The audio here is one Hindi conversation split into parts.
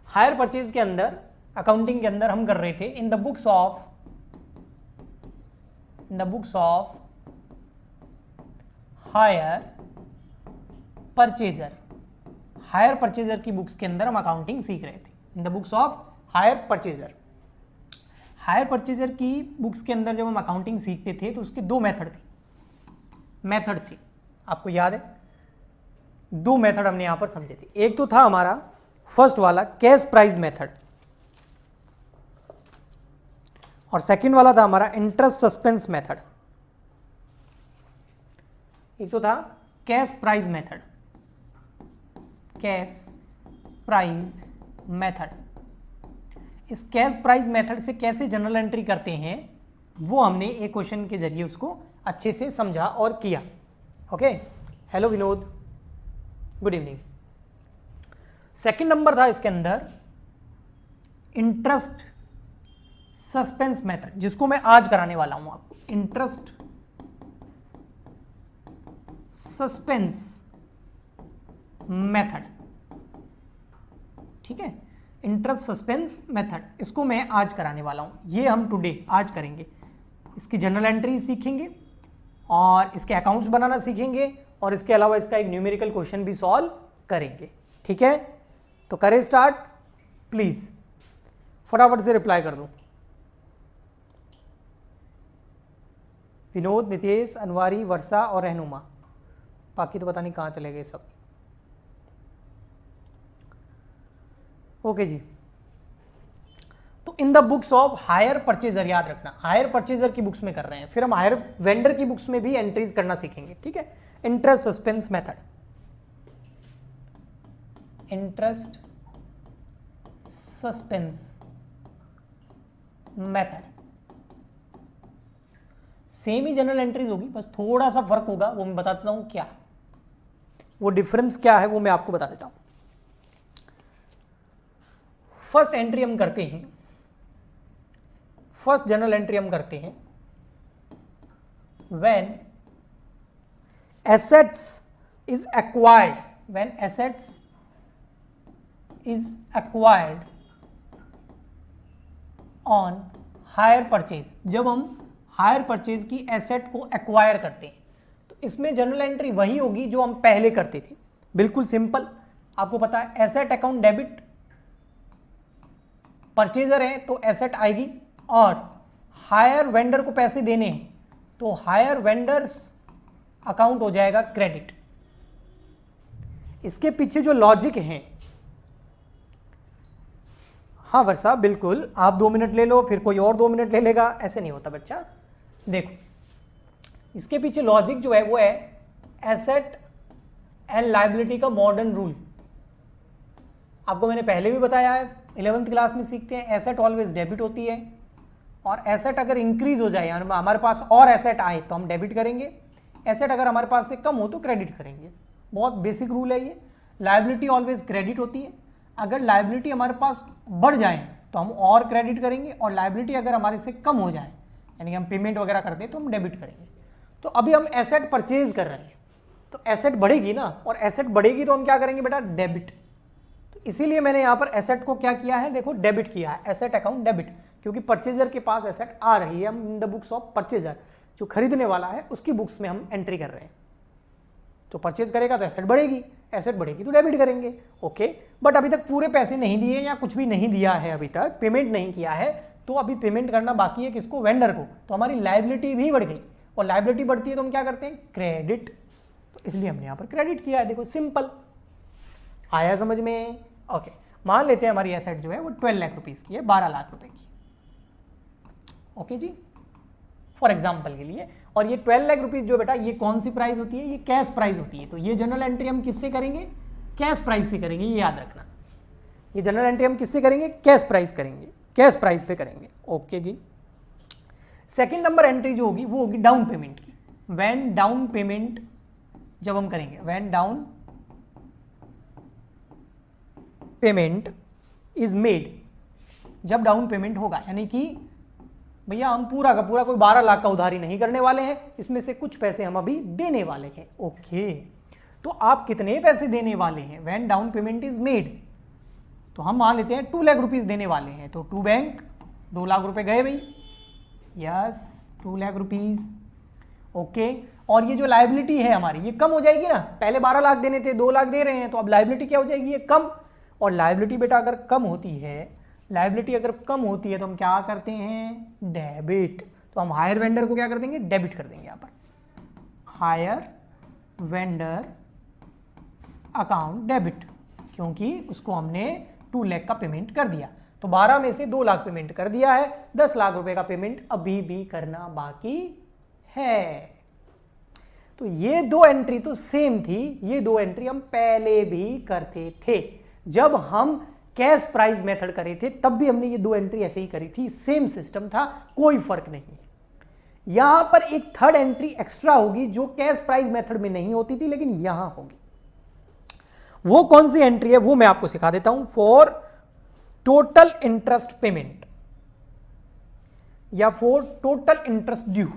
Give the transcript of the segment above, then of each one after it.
हायर परचेज के अंदर, अकाउंटिंग के अंदर हम कर रहे थे in the books of hire purchaser. Hire purchaser की बुक्स के अंदर हम अकाउंटिंग सीख रहे थे in the books of hire purchaser. Hire purchaser की बुक्स के अंदर जब हम अकाउंटिंग सीखते थे तो उसके दो मेथड थे, आपको याद है? दो मेथड हमने यहां पर समझे थे। एक तो था हमारा फर्स्ट वाला कैश प्राइस मेथड, और सेकंड वाला था हमारा इंटरेस्ट सस्पेंस मेथड। एक तो था कैश प्राइस मेथड, इस कैश प्राइस मेथड से कैसे जनरल एंट्री करते हैं वो हमने एक क्वेश्चन के जरिए उसको अच्छे से समझा और किया। Okay, hello Vinod, good evening. Second number था इसके अंदर इंटरेस्ट सस्पेंस मेथड, जिसको मैं आज कराने वाला हूं आपको। इंटरेस्ट सस्पेंस मेथड, ठीक है, इंटरेस्ट सस्पेंस मेथड, इसको मैं आज कराने वाला हूं। ये हम टुडे आज करेंगे। इसकी जनरल एंट्री सीखेंगे और इसके अकाउंट्स बनाना सीखेंगे और इसके अलावा इसका एक न्यूमेरिकल क्वेश्चन भी सॉल्व करेंगे। ठीक है, तो करें स्टार्ट। प्लीज फटाफट से रिप्लाई कर दो। विनोद, नितेश, अनवारी, वर्षा और रहनुमा, बाकी तो पता नहीं कहाँ चले गए सब। ओके जी, तो in the books of hire purchaser, याद रखना हायर परचेजर की बुक्स में कर रहे हैं, फिर हम हायर वेंडर की बुक्स में भी एंट्रीज करना सीखेंगे। ठीक है, interest suspense method, interest suspense method, same ही जनरल एंट्रीज होगी, बस थोड़ा सा फर्क होगा, वो मैं बताता हूं क्या, वो डिफरेंस क्या है वो मैं आपको बता देता हूं। फर्स्ट एंट्री हम करते हैं, फर्स्ट जनरल एंट्री हम करते हैं when assets is acquired, when assets is acquired on hire purchase. जब हम हायर परचेज की एसेट को एक्वायर करते हैं तो इसमें जनरल एंट्री वही होगी जो हम पहले करते थे, बिल्कुल सिंपल। आपको पता है एसेट अकाउंट डेबिट, परचेजर है तो एसेट आएगी, और हायर वेंडर को पैसे देने हैं तो हायर वेंडर्स अकाउंट हो जाएगा क्रेडिट। इसके पीछे जो लॉजिक है, हाँ वर्षा बिल्कुल, आप 2 मिनट ले लो फिर कोई और 2 मिनट ले लेगा, ऐसे नहीं होता बच्चा। देखो इसके पीछे लॉजिक जो है वो है एसेट एंड लायबिलिटी का मॉडर्न रूल। आपको मैंने पहले भी बताया है, 11th क्लास में सीखते हैं, एसेट ऑलवेज डेबिट होती है, और एसेट अगर इंक्रीज हो जाए, यानी हमारे पास और एसेट आए तो हम डेबिट करेंगे, एसेट अगर हमारे पास से कम हो तो क्रेडिट करेंगे। बहुत बेसिक रूल है ये। लायबिलिटी ऑलवेज क्रेडिट होती है, अगर लायबिलिटी हमारे पास बढ़ जाए तो हम और क्रेडिट करेंगे, और लायबिलिटी अगर हमारे से कम हो जाए यानी हम पेमेंट वगैरह करते हैं तो हम डेबिट करेंगे। तो अभी हम एसेट परचेज कर रहे हैं तो एसेट बढ़ेगी ना, और एसेट बढ़ेगी तो हम क्या करेंगे बेटा, डेबिट। तो इसीलिए मैंने यहाँ पर एसेट को क्या किया है, देखो डेबिट किया है, एसेट अकाउंट डेबिट, क्योंकि परचेजर के पास एसेट आ रही है, हम इन द बुक्स ऑफ परचेजर, जो खरीदने वाला है उसकी बुक्स में हम एंट्री कर रहे हैं। तो परचेज करेगा तो एसेट बढ़ेगी, एसेट बढ़ेगी तो डेबिट करेंगे। ओके, बट अभी तक पूरे पैसे नहीं दिए या कुछ भी नहीं दिया है, अभी तक पेमेंट नहीं किया है, तो अभी पेमेंट करना बाकी है किसको, वेंडर को। तो हमारी लायबिलिटी भी बढ़ गई, और लायबिलिटी बढ़ती है तो हम क्या करते हैं, क्रेडिट। तो इसलिए हमने यहाँ पर क्रेडिट किया है। देखो सिंपल, आया समझ में? ओके, मान लेते हैं हमारी एसेट जो है वो 12 लाख रुपीज़ की है, 12 लाख रुपए की। ओके जी, फॉर एग्जाम्पल के लिए। और ये 12 लाख रुपीज़ जो बेटा, ये कौन सी प्राइस होती है, ये कैश प्राइस होती है। तो ये जनरल एंट्री हम किससे करेंगे, कैश प्राइस से करेंगे, ये याद रखना। ये जनरल एंट्री हम किससे करेंगे, कैश प्राइस करेंगे, कैश प्राइस पे करेंगे। ओके जी, सेकंड नंबर एंट्री जो होगी वो होगी डाउन पेमेंट की। व्हेन डाउन पेमेंट जब हम करेंगे, when down payment is made, जब डाउन पेमेंट होगा, यानी कि भैया हम पूरा का पूरा कोई 12 लाख का उधारी नहीं करने वाले हैं, इसमें से कुछ पैसे हम अभी देने वाले हैं। ओके, तो आप कितने पैसे देने वाले हैं, when down payment is made, तो हम मान लेते हैं 2 लाख रुपीस देने वाले हैं, तो टू बैंक 2 लाख रुपए गए भाई, यस 2 लाख रुपीस, ओके। और ये जो लायबिलिटी है हमारी ये कम हो जाएगी ना, पहले 12 लाख देने थे 2 लाख दे रहे हैं, तो अब लायबिलिटी क्या हो जाएगी, ये कम। और लायबिलिटी बेटा अगर कम होती है, लायबिलिटी अगर कम होती है तो हम क्या करते हैं, डेबिट। तो हम हायर वेंडर को क्या कर देंगे, डेबिट कर देंगे यहाँ पर, हायर वेंडर अकाउंट डेबिट, क्योंकि उसको हमने 2 लाख का पेमेंट कर दिया। तो 12 में से 2 लाख पेमेंट कर दिया है, 10 लाख रुपए का पेमेंट अभी भी करना बाकी है। तो ये 2 एंट्री तो सेम थी, ये 2 एंट्री हम पहले भी करते थे, जब हम कैश प्राइस मेथड करे थे तब भी हमने ये 2 एंट्री ऐसे ही करी थी, सेम सिस्टम था, कोई फर्क नहीं। यहां पर एक थर्ड एंट्री एक्स्ट्रा होगी जो कैश प्राइस मेथड में नहीं होती थी लेकिन यहां होगी। वो कौन सी एंट्री है वो मैं आपको सिखा देता हूं। फॉर टोटल इंटरेस्ट पेमेंट या फॉर टोटल इंटरेस्ट ड्यू,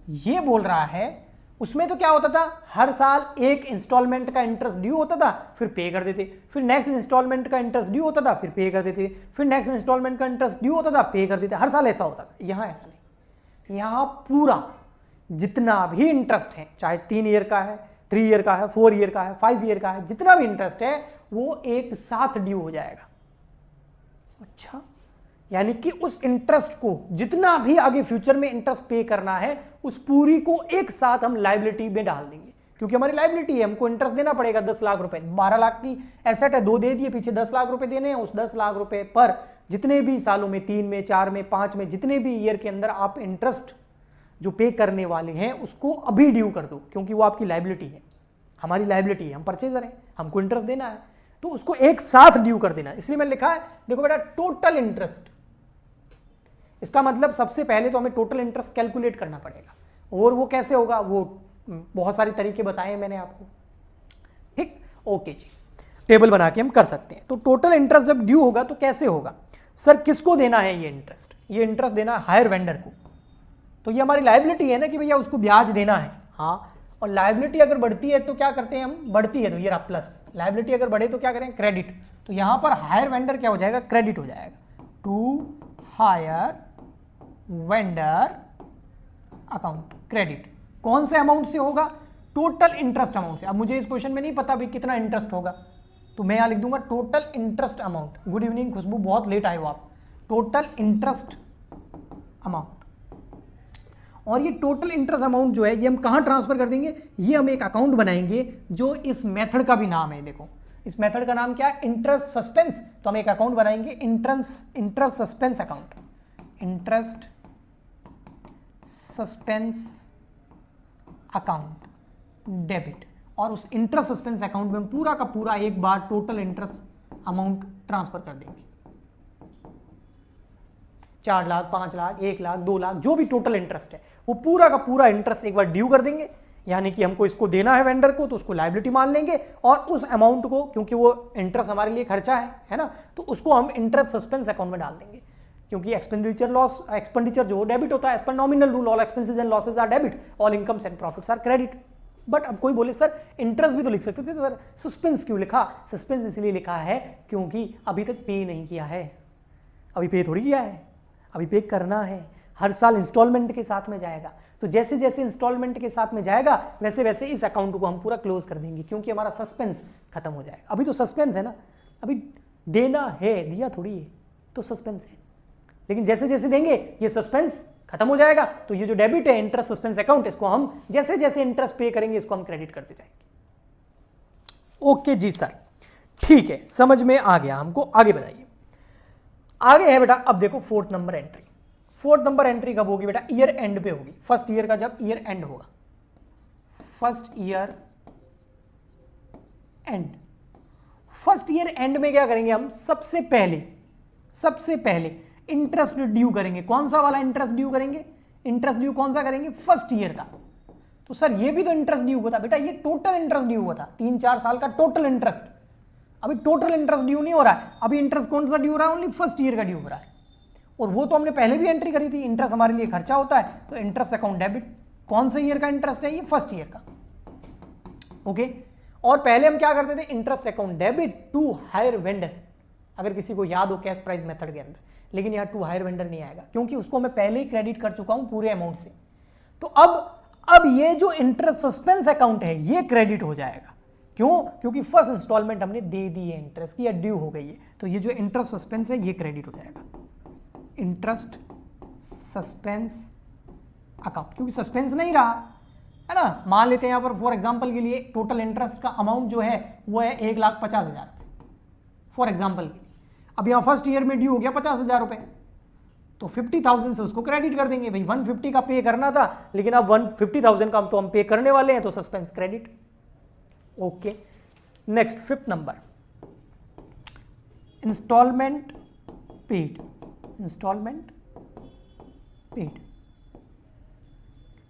ये बोल रहा है उसमें तो क्या होता था, हर साल एक इंस्टॉलमेंट का इंटरेस्ट ड्यू होता था, फिर पे कर देते, फिर नेक्स्ट इंस्टॉलमेंट का इंटरेस्ट ड्यू होता था, फिर पे कर देते, फिर नेक्स्ट इंस्टॉलमेंट का इंटरेस्ट ड्यू होता था, पे कर देते, हर साल ऐसा होता था। यहां ऐसा नहीं, यहां पूरा जितना भी इंटरेस्ट है, चाहे 3 ईयर का है, 3 ईयर का है, 4 ईयर का है, 5 ईयर का है, जितना भी इंटरेस्ट है वो एक साथ ड्यू हो जाएगा। अच्छा, यानी कि उस इंटरेस्ट को जितना भी आगे फ्यूचर में इंटरेस्ट पे करना है उस पूरी को एक साथ हम लायबिलिटी में डाल देंगे, क्योंकि हमारी लायबिलिटी है, हमको इंटरेस्ट देना पड़ेगा 10 लाख रुपए, 12 लाख की एसेट है, 2 दे दिए, पीछे 10 लाख रुपए देने हैं। उस 10 लाख रुपए पर जितने भी सालों में, 3 में, 4 में, 5 में, जितने भी ईयर के अंदर आप इंटरेस्ट जो पे करने वाले हैं उसको अभी ड्यू कर दो, क्योंकि वो आपकी लायबिलिटी है, हमारी लायबिलिटी है, हम परचेजर हैं, हमको इंटरेस्ट देना है, तो उसको एक साथ ड्यू कर देना। इसलिए मैंने लिखा है, देखो बेटा, टोटल इंटरेस्ट। इसका मतलब सबसे पहले तो हमें टोटल इंटरेस्ट कैलकुलेट करना पड़ेगा, और वो कैसे होगा, वो बहुत सारे तरीके बताए मैंने आपको, ठीक, ओके जी। टेबल बना के हम कर सकते हैं। तो टोटल इंटरेस्ट जब ड्यू होगा तो कैसे होगा, सर किसको देना है ये इंटरेस्ट, ये इंटरेस्ट देना है हायर वेंडर को, तो ये हमारी लायबिलिटी है ना कि भैया उसको ब्याज देना है, हाँ। और लायबिलिटी अगर बढ़ती है तो क्या करते हैं हम, बढ़ती है तो ये रहा प्लस, लायबिलिटी अगर बढ़े तो क्या करें, क्रेडिट। तो यहां पर हायर वेंडर क्या हो जाएगा, क्रेडिट हो जाएगा to hire vendor account, credit. कौन से अमाउंट से होगा, टोटल इंटरेस्ट अमाउंट से। अब मुझे इस क्वेश्चन में नहीं पता भी कितना इंटरेस्ट होगा, तो मैं यहां लिख दूंगा total interest amount. Good evening Khushbu, बहुत लेट आए हो आप। टोटल इंटरेस्ट अमाउंट, और ये टोटल इंटरेस्ट अमाउंट जो है ये हम कहां ट्रांसफर कर देंगे, ये हम एक अकाउंट बनाएंगे जो इस मेथड का भी नाम है। देखो इस मेथड का नाम क्या है, इंटरेस्ट सस्पेंस। तो हम एक अकाउंट बनाएंगे interest suspense account, interest suspense account debit. और उस इंटरेस्ट सस्पेंस अकाउंट में हम पूरा का पूरा एक बार टोटल इंटरेस्ट अमाउंट ट्रांसफर कर देंगे, 4 लाख, 5 लाख, 1 लाख, 2 लाख, जो भी टोटल इंटरेस्ट है वो पूरा का पूरा इंटरेस्ट एक बार ड्यू कर देंगे। यानी कि हमको इसको देना है वेंडर को, तो उसको लायबिलिटी मान लेंगे, और उस अमाउंट को, क्योंकि वो इंटरेस्ट हमारे लिए खर्चा है ना, तो उसको हम इंटरेस्ट सस्पेंस अकाउंट में डाल देंगे, क्योंकि एक्सपेंडिचर जो डेबिट होता है as per nominal rule, all expenses and losses are debit, all incomes and profits are credit. But अब कोई बोले सर इंटरेस्ट भी तो लिख सकते थे, सर सस्पेंस क्यों लिखा, सस्पेंस इसलिए लिखा है क्योंकि अभी तक पे नहीं किया है, अभी पे थोड़ी किया है, अभी पे करना है, हर साल इंस्टॉलमेंट के साथ में जाएगा। तो जैसे जैसे इंस्टॉलमेंट के साथ में जाएगा वैसे वैसे इस अकाउंट को हम पूरा क्लोज कर देंगे, क्योंकि हमारा सस्पेंस खत्म हो जाएगा। अभी तो सस्पेंस है ना, अभी देना है, दिया थोड़ी है, तो सस्पेंस है, लेकिन जैसे जैसे देंगे ये सस्पेंस खत्म हो जाएगा। तो ये जो डेबिट है इंटरेस्ट सस्पेंस अकाउंट, इसको हम जैसे जैसे इंटरेस्ट पे करेंगे इसको हम क्रेडिट करते जाएंगे। ओके जी सर, ठीक है, समझ में आ गया हमको। आगे बताइए, आगे है बेटा, अब देखो 4th number entry. 4th number entry कब होगी बेटा, ईयर एंड पे होगी, फर्स्ट ईयर का जब ईयर एंड होगा, first year and. First year and में क्या करेंगे हम, सबसे पहले इंटरेस्ट ड्यू करेंगे। कौन सा वाला इंटरेस्ट ड्यू करेंगे, इंटरेस्ट ड्यू कौन सा करेंगे, फर्स्ट ईयर का। तो सर ये भी तो इंटरेस्ट ड्यू हुआ था बेटा, ये टोटल इंटरेस्ट ड्यू हुआ था, 3-4 साल का टोटल इंटरेस्ट। अभी टोटल इंटरेस्ट ड्यू नहीं हो रहा है, अभी इंटरेस्ट कौन सा ड्यू हो रहा है, ओनली फर्स्ट ईयर का ड्यू हो रहा है। और वो तो हमने पहले भी एंट्री करी थी, इंटरेस्ट हमारे लिए खर्चा होता है, तो इंटरेस्ट अकाउंट डेबिट, कौन सा ईयर का इंटरेस्ट है ये? फर्स्ट ईयर का। ओके, और पहले हम क्या करते थे? Interest account debit to hire vendor, अगर किसी को याद हो कैश प्राइस मेथड के अंदर, लेकिन यहाँ टू हायर वेंडर नहीं आएगा क्योंकि उसको मैं पहले ही क्रेडिट कर चुका हूं पूरे अमाउंट से। तो अब ये जो इंटरेस्ट सस्पेंस अकाउंट है ये क्रेडिट हो जाएगा। क्यों? क्योंकि फर्स्ट इंस्टॉलमेंट हमने दे दी है इंटरेस्ट की, या ड्यू हो गई है, तो ये जो इंटरेस्ट सस्पेंस है ये क्रेडिट हो जाएगा, इंटरेस्ट सस्पेंस अकाउंट, क्योंकि सस्पेंस नहीं रहा है ना। मान लेते हैं यहाँ पर फॉर एग्जांपल के लिए टोटल इंटरेस्ट का अमाउंट जो है वो है 1,50,000 फॉर एग्जांपल के लिए। अब यहाँ फर्स्ट ईयर में ड्यू हो गया 50,000 रुपए, तो 50,000 से उसको क्रेडिट कर देंगे। भाई 150 का पे करना था, लेकिन अब 150,000 का तो हम पे करने वाले हैं, तो suspense credit. Okay, next 5th number, instalment paid. Instalment paid,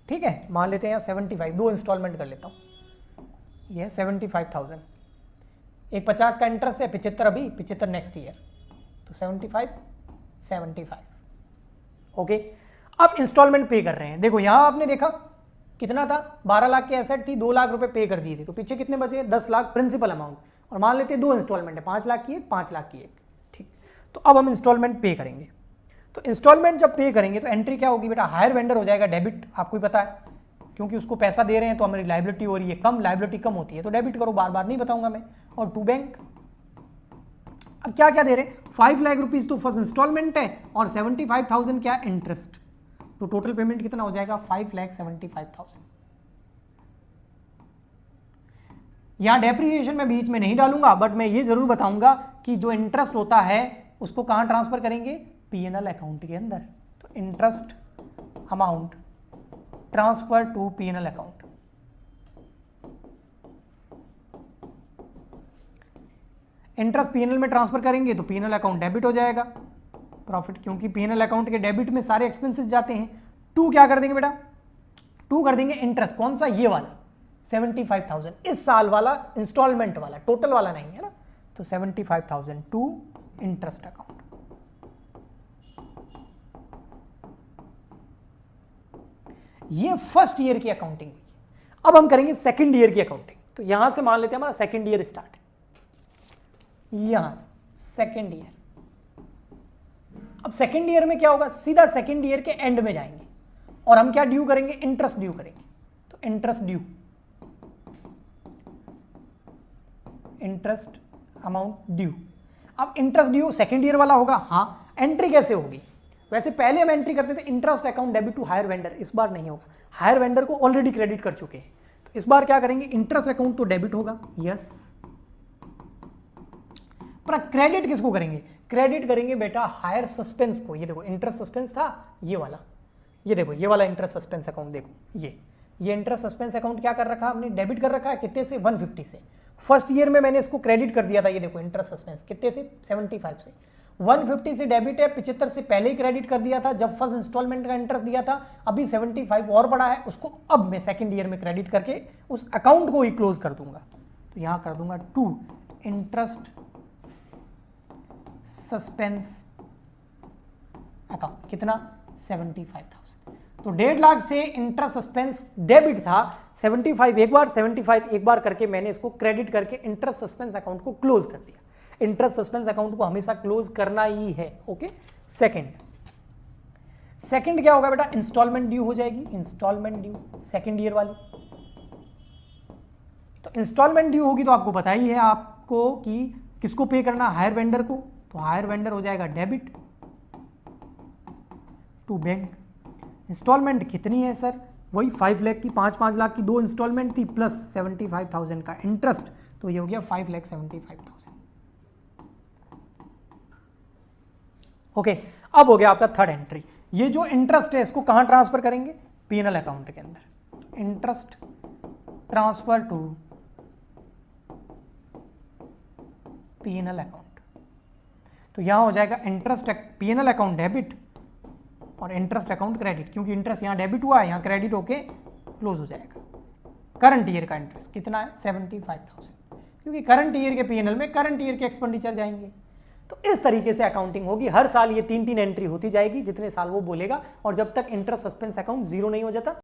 ठीक है, मान लेते हैं यहाँ 75, 2 इंस्टॉलमेंट कर लेता हूं, ये 75,000, एक 50 का इंटरेस्ट है, 75 अभी, 75 नेक्स्ट ईयर, तो 75। ओके, अब इंस्टॉलमेंट पे कर रहे हैं। देखो यहां आपने देखा कितना था, 12 लाख की एसेट थी, 2 लाख रुपए पे कर दिए थे, तो पीछे कितने बचे? 10 लाख प्रिंसिपल अमाउंट, और मान लेते हैं 2 इंस्टॉलमेंट है, 5 लाख की एक, 5 लाख की एक, ठीक। तो अब हम इंस्टॉलमेंट पे करेंगे। तो इंस्टॉलमेंट जब पे करेंगे तो एंट्री क्या होगी बेटा? हायर वेंडर हो जाएगा डेबिट, आपको ही पता है, क्योंकि उसको पैसा दे रहे हैं तो हमारी लायबिलिटी हो रही है कम, लायबिलिटी कम होती है तो डेबिट करो, बार बार नहीं बताऊंगा मैं। और टू बैंक, अब क्या क्या दे रहे हैं? 5 लाख रुपीज तो फर्स्ट इंस्टॉलमेंट है और 75,000 क्या? इंटरेस्ट। तो टोटल पेमेंट कितना हो जाएगा? 5,75,000। यहां डेप्रिसिएशन में बीच में नहीं डालूंगा, बट मैं ये जरूर बताऊंगा कि जो इंटरेस्ट होता है उसको कहां ट्रांसफर करेंगे? पीएनएल अकाउंट के अंदर। तो interest amount transfer to PNL account. Interest PNL में ट्रांसफर करेंगे तो पीएनएल अकाउंट डेबिट हो जाएगा, प्रॉफिट, क्योंकि पीएनएल अकाउंट के डेबिट में सारे एक्सपेंसेस जाते हैं। 2 क्या कर देंगे बेटा? 2 कर देंगे इंटरेस्ट, कौन सा? ये वाला 75,000, इस साल वाला इंस्टॉलमेंट वाला, टोटल वाला नहीं है ना। तो 75,000 टू इंटरेस्ट अकाउंट। ये फर्स्ट ईयर की अकाउंटिंग। अब हम करेंगे सेकंड ईयर की अकाउंटिंग। तो यहां से मान लेते हैं हमारा सेकंड ईयर स्टार्ट है, यहां से सेकंड ईयर। अब सेकंड ईयर में क्या होगा? सीधा सेकंड ईयर के एंड में जाएंगे और हम क्या ड्यू करेंगे? इंटरेस्ट ड्यू करेंगे। तो interest due, interest amount due. अब इंटरेस्ट ड्यू सेकंड ईयर वाला होगा। हाँ, एंट्री कैसे होगी? वैसे पहले हम एंट्री करते थे interest account debit to hire vendor, इस बार नहीं होगा, हायर वेंडर को ऑलरेडी क्रेडिट कर चुके हैं। तो इस बार क्या करेंगे? इंटरेस्ट अकाउंट तो डेबिट होगा, यस, पर क्रेडिट किसको करेंगे? क्रेडिट करेंगे बेटा हायर सस्पेंस को। ये देखो इंटरेस्ट सस्पेंस था ये वाला, ये देखो ये वाला इंटरेस्ट सस्पेंस अकाउंट, देखो ये इंटरेस्ट सस्पेंस अकाउंट क्या कर रखा हमने? डेबिट कर रखा है, कितने से? 150 से। फर्स्ट ईयर में मैंने इसको क्रेडिट कर दिया था, ये देखो इंटरेस्ट सस्पेंस कितने से? 75 से। 150 से डेबिट है, 75 से पहले ही क्रेडिट कर दिया था जब फर्स्ट इंस्टॉलमेंट का इंटरेस्ट दिया था। अभी 75 और बड़ा है, उसको अब मैं सेकंड ईयर में क्रेडिट करके उस अकाउंट को ही क्लोज कर दूंगा। तो यहां कर दूंगा टू इंटरेस्ट सस्पेंस अकाउंट, कितना? 75,000। तो 1.5 लाख से इंटरेस्ट सस्पेंस डेबिट था, 75 एक बार, 75 एक बार करके मैंने इसको क्रेडिट करके इंटरेस्ट सस्पेंस अकाउंट को क्लोज कर दिया। इंटरेस्ट सस्पेंस अकाउंट को हमेशा क्लोज करना ही है। ओके, सेकंड क्या होगा बेटा? इंस्टॉलमेंट ड्यू हो जाएगी, इंस्टॉलमेंट ड्यू सेकंड ईयर वाली। तो इंस्टॉलमेंट ड्यू होगी तो आपको पता ही है आपको कि किसको पे करना? हायर वेंडर को। तो हायर वेंडर हो जाएगा डेबिट टू बैंक। इंस्टॉलमेंट कितनी है सर? वही 5 लाख की, 5 लाख की 2 इंस्टॉलमेंट थी प्लस 75,000 का इंटरेस्ट, तो ये हो गया 5,75,000। ओके, अब हो गया आपका थर्ड एंट्री। ये जो इंटरेस्ट है इसको कहां ट्रांसफर करेंगे? पीएनएल अकाउंट के अंदर। Interest transfer to PNL account. तो यहां हो जाएगा इंटरेस्ट पीएनएल अकाउंट डेबिट और इंटरेस्ट अकाउंट क्रेडिट, क्योंकि इंटरेस्ट यहां डेबिट हुआ है, यहां क्रेडिट होके क्लोज हो जाएगा। करंट ईयर का इंटरेस्ट कितना है? 75,000, क्योंकि करंट ईयर के पीएनएल में करंट ईयर के एक्सपेंडिचर जाएंगे। तो इस तरीके से अकाउंटिंग होगी। हर साल ये 3-3 एंट्री होती जाएगी जितने साल वो बोलेगा, और जब तक इंटरेस्ट सस्पेंस अकाउंट जीरो नहीं हो जाता